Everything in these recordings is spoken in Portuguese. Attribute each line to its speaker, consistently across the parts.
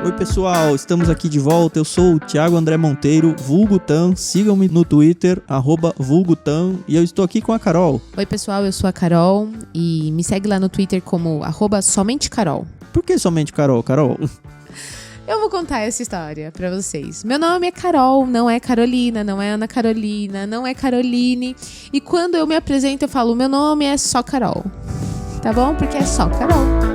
Speaker 1: Oi pessoal, estamos aqui de volta, eu sou o Thiago André Monteiro, vulgo Tan, sigam-me no Twitter, @vulgotan, e eu estou aqui com a Carol.
Speaker 2: Oi pessoal, eu sou a Carol e me segue lá no Twitter como @somentecarol.
Speaker 1: Por que somente Carol? Carol?
Speaker 2: Eu vou contar essa história pra vocês. Meu nome é Carol, não é Carolina, não é Ana Carolina, não é Caroline. E quando eu me apresento eu falo, meu nome é só Carol. Tá bom? Porque é só Carol.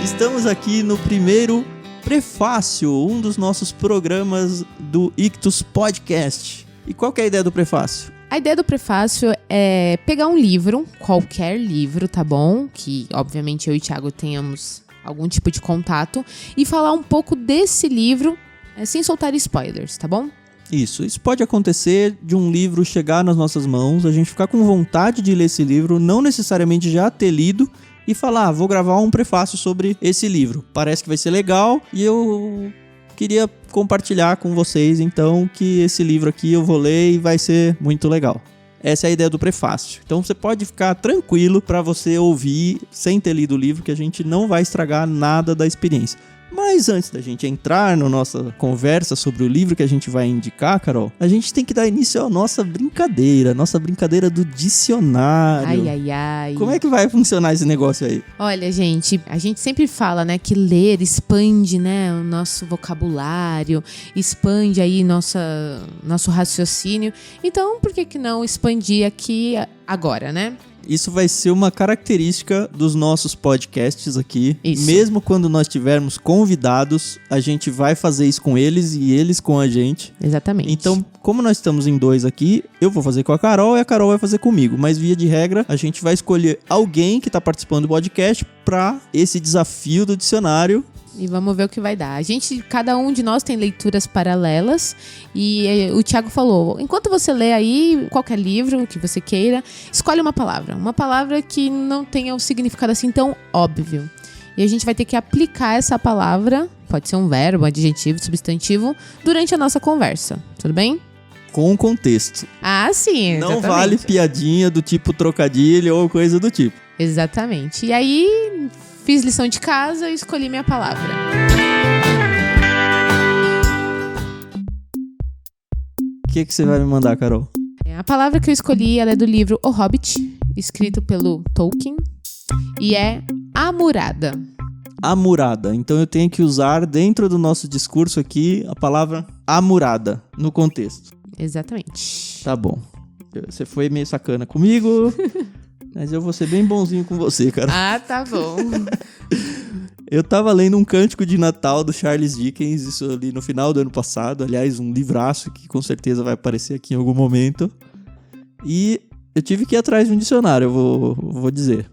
Speaker 1: Estamos aqui no primeiro prefácio, um dos nossos programas do Ictus Podcast. E qual que é a ideia do prefácio?
Speaker 2: A ideia do prefácio é pegar um livro, qualquer livro, tá bom? Que, obviamente, eu e o Thiago tenhamos algum tipo de contato. E falar um pouco desse livro, sem soltar spoilers, tá bom?
Speaker 1: Isso pode acontecer de um livro chegar nas nossas mãos, a gente ficar com vontade de ler esse livro, não necessariamente já ter lido, e falar, vou gravar um prefácio sobre esse livro. Parece que vai ser legal e eu queria compartilhar com vocês, então, que esse livro aqui eu vou ler e vai ser muito legal. Essa é a ideia do prefácio. Então você pode ficar tranquilo para você ouvir sem ter lido o livro, que a gente não vai estragar nada da experiência. Mas antes da gente entrar na nossa conversa sobre o livro que a gente vai indicar, Carol, a gente tem que dar início à nossa brincadeira do dicionário.
Speaker 2: Ai.
Speaker 1: Como é que vai funcionar esse negócio aí?
Speaker 2: Olha, gente, a gente sempre fala, né, que ler expande, né, o nosso vocabulário, expande aí nosso raciocínio. Então, por que não expandir aqui agora, né?
Speaker 1: Isso vai ser uma característica dos nossos podcasts aqui.
Speaker 2: Isso.
Speaker 1: Mesmo quando nós tivermos convidados, a gente vai fazer isso com eles e eles com a gente.
Speaker 2: Exatamente.
Speaker 1: Então, como nós estamos em dois aqui, eu vou fazer com a Carol e a Carol vai fazer comigo. Mas, via de regra, a gente vai escolher alguém que está participando do podcast para esse desafio do dicionário.
Speaker 2: E vamos ver o que vai dar. Cada um de nós tem leituras paralelas e o Thiago falou, enquanto você lê aí qualquer livro que você queira, escolhe uma palavra que não tenha um significado assim tão óbvio. E a gente vai ter que aplicar essa palavra, pode ser um verbo, um adjetivo, substantivo, durante a nossa conversa, tudo bem?
Speaker 1: Com contexto.
Speaker 2: Ah, sim, exatamente.
Speaker 1: Não vale piadinha do tipo trocadilho ou coisa do tipo.
Speaker 2: Exatamente. E aí, fiz lição de casa e escolhi minha palavra.
Speaker 1: O que você vai me mandar, Carol?
Speaker 2: A palavra que eu escolhi, ela é do livro O Hobbit, escrito pelo Tolkien, e é amurada.
Speaker 1: Amurada. Então eu tenho que usar dentro do nosso discurso aqui a palavra amurada no contexto.
Speaker 2: Exatamente.
Speaker 1: Tá bom. Você foi meio sacana comigo, mas eu vou ser bem bonzinho com você, cara.
Speaker 2: Ah, tá bom.
Speaker 1: Eu tava lendo um cântico de Natal do Charles Dickens, isso ali no final do ano passado. Aliás, um livraço que com certeza vai aparecer aqui em algum momento. E eu tive que ir atrás de um dicionário, eu vou dizer.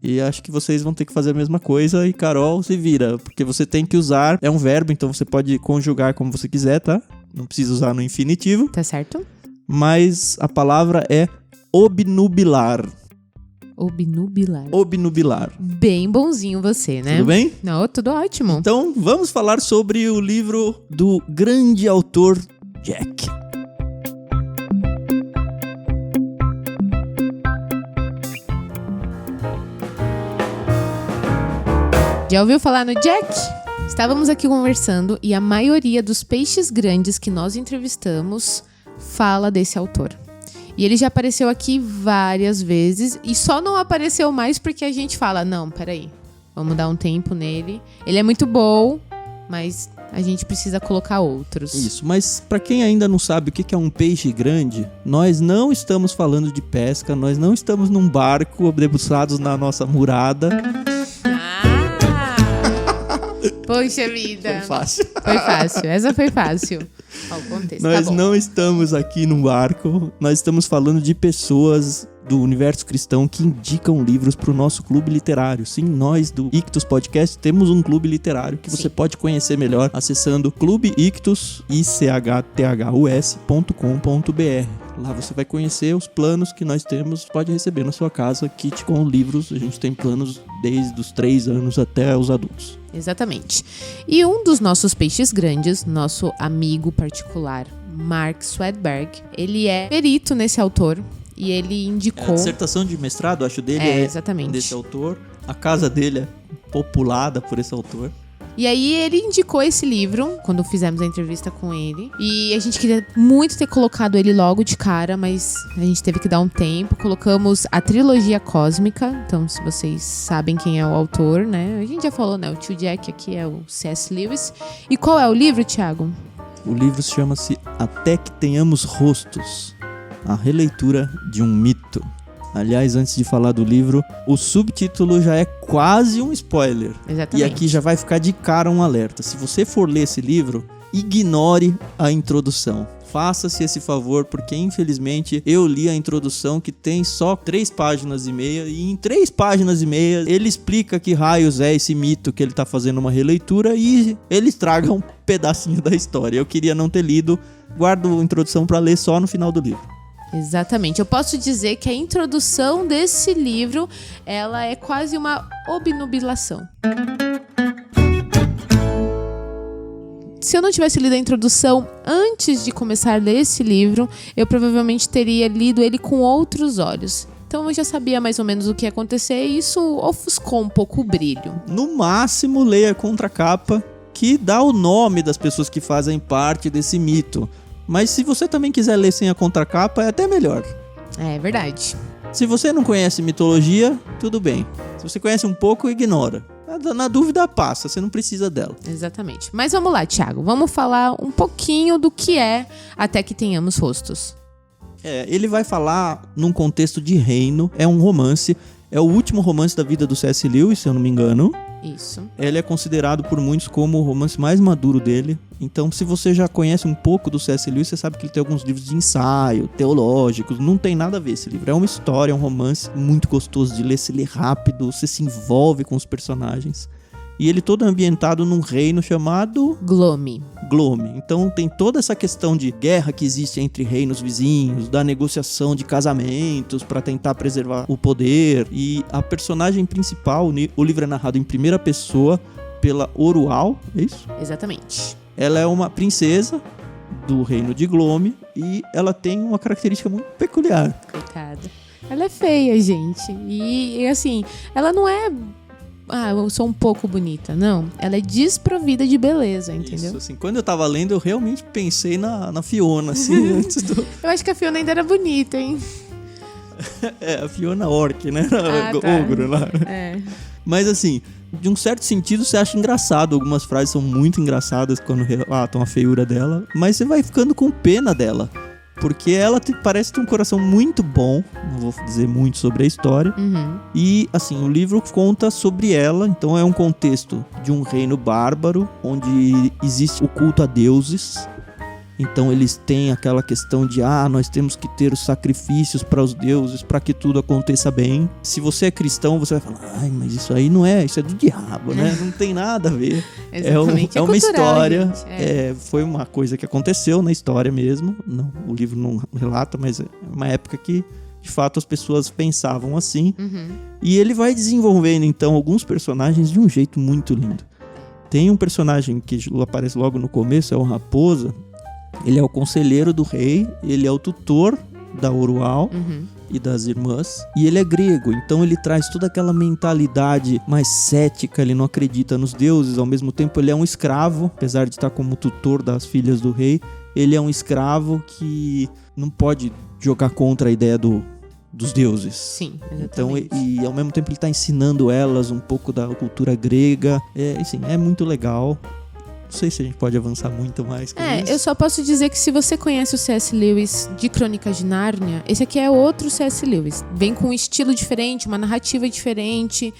Speaker 1: E acho que vocês vão ter que fazer a mesma coisa. E Carol, se vira, porque você tem que usar, é um verbo, então você pode conjugar como você quiser, tá? Não precisa usar no infinitivo.
Speaker 2: Tá certo?
Speaker 1: Mas a palavra é obnubilar. Obnubilar.
Speaker 2: Bem bonzinho você, né?
Speaker 1: Tudo bem?
Speaker 2: Não, tudo ótimo.
Speaker 1: Então, vamos falar sobre o livro do grande autor Jack.
Speaker 2: Já ouviu falar no Jack? Estávamos aqui conversando e a maioria dos peixes grandes que nós entrevistamos fala desse autor. E ele já apareceu aqui várias vezes e só não apareceu mais porque a gente fala, não, peraí, vamos dar um tempo nele. Ele é muito bom, mas a gente precisa colocar outros.
Speaker 1: Isso, mas para quem ainda não sabe o que é um peixe grande, nós não estamos falando de pesca, nós não estamos num barco debruçados na nossa murada.
Speaker 2: Poxa vida.
Speaker 1: Foi fácil.
Speaker 2: Essa foi fácil. Ó, o contexto,
Speaker 1: nós
Speaker 2: tá bom.
Speaker 1: não estamos aqui num barco, nós estamos falando de pessoas do universo cristão que indicam livros para o nosso clube literário. Sim, nós do Ictus Podcast temos um clube literário que você pode conhecer melhor acessando clubeictus.com.br. Lá você vai conhecer os planos que nós temos, pode receber na sua casa, kit com livros. A gente tem planos desde os 3 anos até os adultos.
Speaker 2: Exatamente. E um dos nossos peixes grandes, nosso amigo particular, Mark Swedberg, ele é perito nesse autor e ele indicou...
Speaker 1: A dissertação de mestrado, acho, dele
Speaker 2: exatamente.
Speaker 1: Desse autor. A casa dele é populada por esse autor.
Speaker 2: E aí ele indicou esse livro quando fizemos a entrevista com ele. E a gente queria muito ter colocado ele logo de cara, mas a gente teve que dar um tempo. Colocamos a trilogia cósmica. Então, se vocês sabem quem é o autor, né? A gente já falou, né? O tio Jack aqui é o C.S. Lewis. E qual é o livro, Thiago?
Speaker 1: O livro chama-se Até que Tenhamos Rostos, a releitura de um mito. Aliás, antes de falar do livro, o subtítulo já é quase um spoiler.
Speaker 2: Exatamente.
Speaker 1: E aqui já vai ficar de cara um alerta. Se você for ler esse livro, ignore a introdução. Faça-se esse favor, porque infelizmente eu li a introdução que tem só 3 páginas e meia. E em 3 páginas e meia ele explica que raios é esse mito que ele tá fazendo uma releitura e ele estraga um pedacinho da história. Eu queria não ter lido, guardo a introdução para ler só no final do livro.
Speaker 2: Exatamente. Eu posso dizer que a introdução desse livro, ela é quase uma obnubilação. Se eu não tivesse lido a introdução antes de começar a ler esse livro, eu provavelmente teria lido ele com outros olhos. Então eu já sabia mais ou menos o que ia acontecer e isso ofuscou um pouco o brilho.
Speaker 1: No máximo, leia a contracapa, que dá o nome das pessoas que fazem parte desse mito. Mas se você também quiser ler sem a contracapa, é até melhor.
Speaker 2: É verdade.
Speaker 1: Se você não conhece mitologia, tudo bem. Se você conhece um pouco, ignora. Na dúvida, passa. Você não precisa dela.
Speaker 2: Exatamente. Mas vamos lá, Thiago. Vamos falar um pouquinho do que é Até que Tenhamos Rostos.
Speaker 1: Ele vai falar num contexto de reino. É um romance. É o último romance da vida do C.S. Lewis, se eu não me engano.
Speaker 2: Isso.
Speaker 1: Ele é considerado por muitos como o romance mais maduro dele. Então, se você já conhece um pouco do C.S. Lewis, você sabe que ele tem alguns livros de ensaio, teológicos. Não tem nada a ver esse livro. É uma história, é um romance muito gostoso de ler. Se lê rápido, você se envolve com os personagens. E ele todo ambientado num reino chamado...
Speaker 2: Glome.
Speaker 1: Então tem toda essa questão de guerra que existe entre reinos vizinhos, da negociação de casamentos para tentar preservar o poder. E a personagem principal, o livro é narrado em primeira pessoa pela Orual, é isso?
Speaker 2: Exatamente.
Speaker 1: Ela é uma princesa do reino de Glome e ela tem uma característica muito peculiar.
Speaker 2: Coitada. Ela é feia, gente. E assim, ela não é... eu sou um pouco bonita. Não, ela é desprovida de beleza, entendeu?
Speaker 1: Isso, assim, quando eu tava lendo, eu realmente pensei na Fiona, assim, antes do...
Speaker 2: Eu acho que a Fiona ainda era bonita, hein?
Speaker 1: A Fiona Orc, né?
Speaker 2: Tá.
Speaker 1: Ogro lá. Mas assim, de um certo sentido, você acha engraçado. Algumas frases são muito engraçadas quando relatam a feiura dela. Mas você vai ficando com pena dela. Porque ela parece ter um coração muito bom. Não vou dizer muito sobre a história.
Speaker 2: Uhum.
Speaker 1: E, assim, o livro conta sobre ela. Então é um contexto de um reino bárbaro, onde existe o culto a deuses. Então eles têm aquela questão de nós temos que ter os sacrifícios para os deuses para que tudo aconteça bem. Se você é cristão, você vai falar, mas isso aí não é, isso é do diabo, né? Não tem nada a ver.
Speaker 2: Exatamente.
Speaker 1: É uma
Speaker 2: cultural,
Speaker 1: história,
Speaker 2: gente.
Speaker 1: foi uma coisa que aconteceu na história mesmo. Não, o livro não relata, mas é uma época que de fato as pessoas pensavam assim.
Speaker 2: Uhum.
Speaker 1: E ele vai desenvolvendo então alguns personagens de um jeito muito lindo. Tem um personagem que aparece logo no começo, é o Raposa. Ele é o conselheiro do rei, ele é o tutor da Orual e das irmãs, e ele é grego, então ele traz toda aquela mentalidade mais cética, ele não acredita nos deuses, ao mesmo tempo ele é um escravo, apesar de estar como tutor das filhas do rei, ele é um escravo que não pode jogar contra a ideia dos deuses.
Speaker 2: Sim, exatamente.
Speaker 1: Então, e ao mesmo tempo ele está ensinando elas um pouco da cultura grega, é muito legal. Não sei se a gente pode avançar muito mais com isso.
Speaker 2: Eu só posso dizer que se você conhece o C.S. Lewis de Crônicas de Nárnia, esse aqui é outro C.S. Lewis. Vem com um estilo diferente, uma narrativa diferente,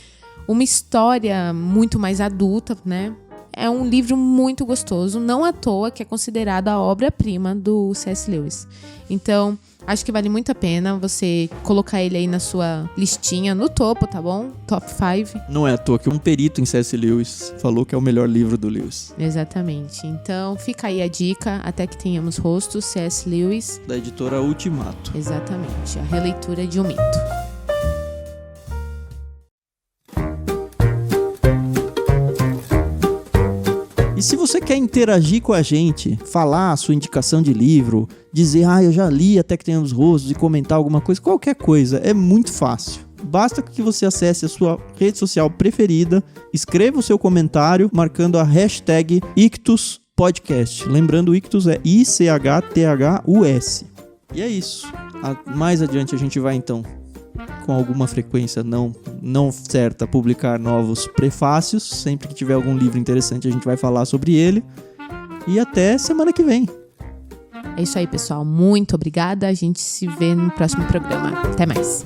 Speaker 2: uma história muito mais adulta, né? É um livro muito gostoso, não à toa que é considerado a obra-prima do C.S. Lewis. Então, acho que vale muito a pena você colocar ele aí na sua listinha, no topo, tá bom? Top 5.
Speaker 1: Não é à toa que um perito em C.S. Lewis falou que é o melhor livro do Lewis.
Speaker 2: Exatamente. Então, fica aí a dica, Até que Tenhamos Rostos, C.S. Lewis.
Speaker 1: Da editora Ultimato.
Speaker 2: Exatamente, a releitura de um mito.
Speaker 1: E se você quer interagir com a gente, falar a sua indicação de livro, dizer, eu já li Até que Tenhamos Rostos, e comentar alguma coisa, qualquer coisa, é muito fácil. Basta que você acesse a sua rede social preferida, escreva o seu comentário marcando a hashtag IctusPodcast. Lembrando, Ictus é ICHTHUS. E é isso. Mais adiante a gente vai então, com alguma frequência não certa, publicar novos prefácios. Sempre que tiver algum livro interessante a gente vai falar sobre ele. E até semana que vem.
Speaker 2: É isso aí, pessoal. Muito obrigada. A gente se vê no próximo programa. Até mais.